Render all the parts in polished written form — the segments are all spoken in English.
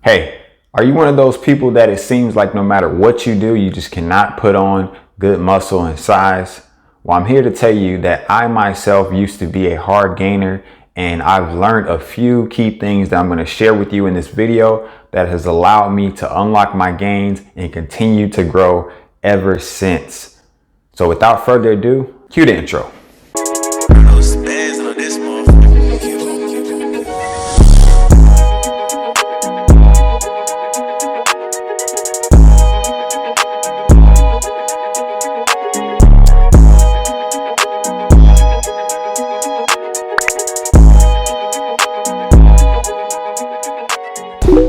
Hey, are you one of those people that it seems like no matter what you do, you just cannot put on good muscle and size? Well, I'm here to tell you that I myself used to be a hard gainer, and I've learned a few key things that I'm going to share with you in this video that has allowed me to unlock my gains and continue to grow ever since. So without further ado, cue the intro.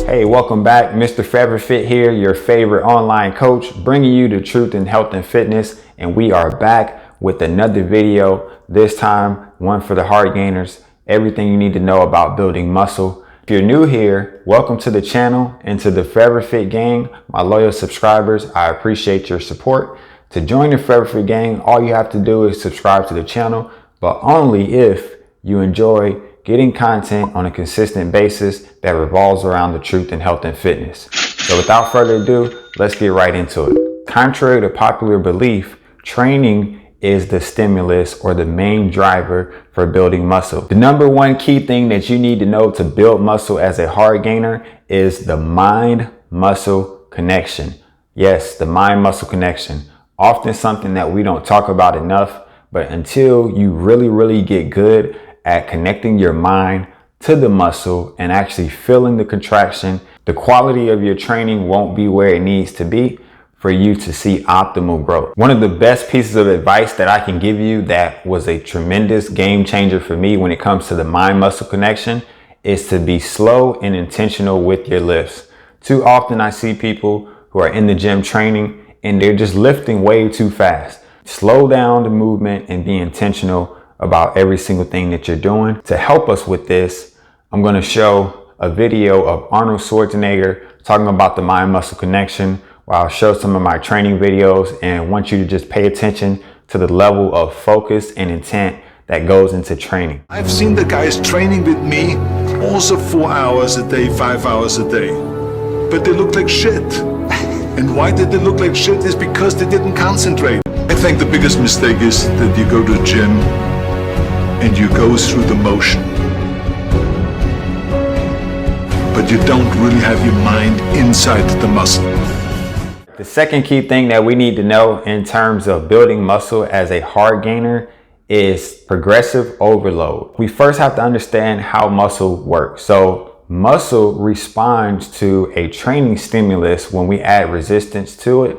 Hey, welcome back. Mr. Forever Fit here, your favorite online coach, bringing you the truth in health and fitness. And we are back with another video, this time one for the hard gainers, everything you need to know about building muscle. If you're new here, welcome to the channel and to the Forever Fit gang. My loyal subscribers, I appreciate your support. To join the Forever Fit gang, all you have to do is subscribe to the channel, but only if you enjoy getting content on a consistent basis that revolves around the truth in health and fitness. So without further ado, let's get right into it. Contrary to popular belief, training is the stimulus or the main driver for building muscle. The number one key thing that you need to know to build muscle as a hard gainer is the mind-muscle connection. Yes, the mind-muscle connection. Often something that we don't talk about enough, but until you really get good at connecting your mind to the muscle and actually feeling the contraction, the quality of your training won't be where it needs to be for you to see optimal growth. One of the best pieces of advice that I can give you that was a tremendous game changer for me when it comes to the mind-muscle connection is to be slow and intentional with your lifts. Too often I see people who are in the gym training and they're just lifting way too fast. Slow down the movement and be intentional about every single thing that you're doing. To help us with this, I'm going to show a video of Arnold Schwarzenegger talking about the mind-muscle connection, where I'll show some of my training videos and want you to just pay attention to the level of focus and intent that goes into training. I've seen the guys training with me also 4 hours a day, 5 hours a day, but they look like shit. And why did they look like shit is because they didn't concentrate. I think the biggest mistake is that you go to the gym and you go through the motion, but you don't really have your mind inside the muscle. The second key thing that we need to know in terms of building muscle as a hard gainer is progressive overload. We first have to understand how muscle works. So muscle responds to a training stimulus when we add resistance to it,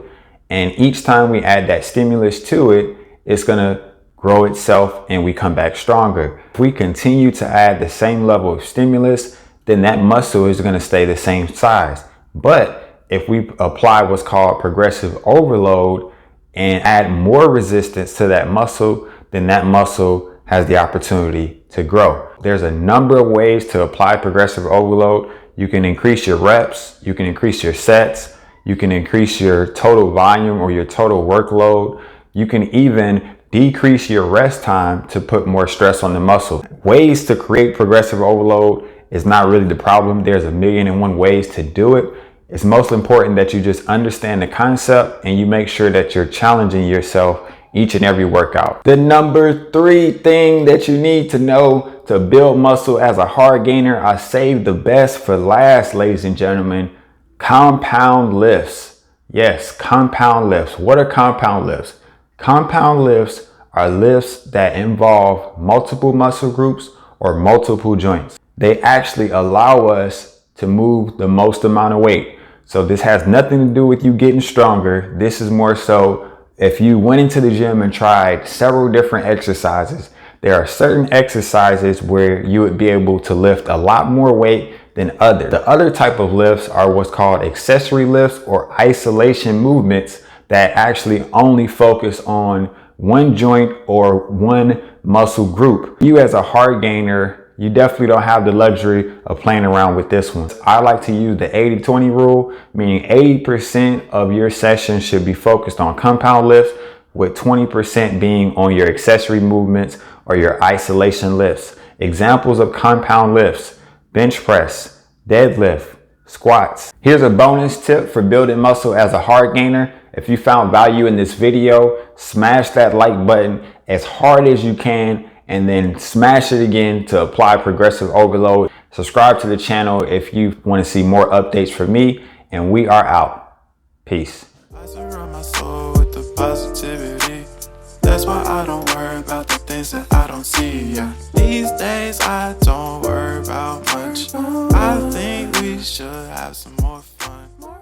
and each time we add that stimulus to it, it's gonna grow itself and we come back stronger. If we continue to add the same level of stimulus, then that muscle is going to stay the same size. But if we apply what's called progressive overload and add more resistance to that muscle, then that muscle has the opportunity to grow. There's a number of ways to apply progressive overload. You can increase your reps, you can increase your sets, you can increase your total volume or your total workload. You can even decrease your rest time to put more stress on the muscle. Ways to create progressive overload is not really the problem. There's 1,000,001 ways to do it. It's most important that you just understand the concept and you make sure that you're challenging yourself each and every workout. The number 3 thing that you need to know to build muscle as a hard gainer, I saved the best for last, ladies and gentlemen, compound lifts. Yes, compound lifts. What are compound lifts? Compound lifts are lifts that involve multiple muscle groups or multiple joints. They actually allow us to move the most amount of weight. So this has nothing to do with you getting stronger. This is more so if you went into the gym and tried several different exercises, there are certain exercises where you would be able to lift a lot more weight than others. The other type of lifts are what's called accessory lifts or isolation movements that actually only focus on one joint or one muscle group. You as a hard gainer, you definitely don't have the luxury of playing around with this one. I like to use the 80-20 rule, meaning 80% of your session should be focused on compound lifts, with 20% being on your accessory movements or your isolation lifts. Examples of compound lifts: bench press, deadlift, squats. Here's a bonus tip for building muscle as a hard gainer. If you found value in this video, smash that like button as hard as you can and then smash it again to apply progressive overload. Subscribe to the channel if you want to see more updates from me, and we are out. Peace. I surround my soul with the positivity. That's why I don't worry about the things that I don't see. Yeah. These days I don't worry about much. I think we should have some more.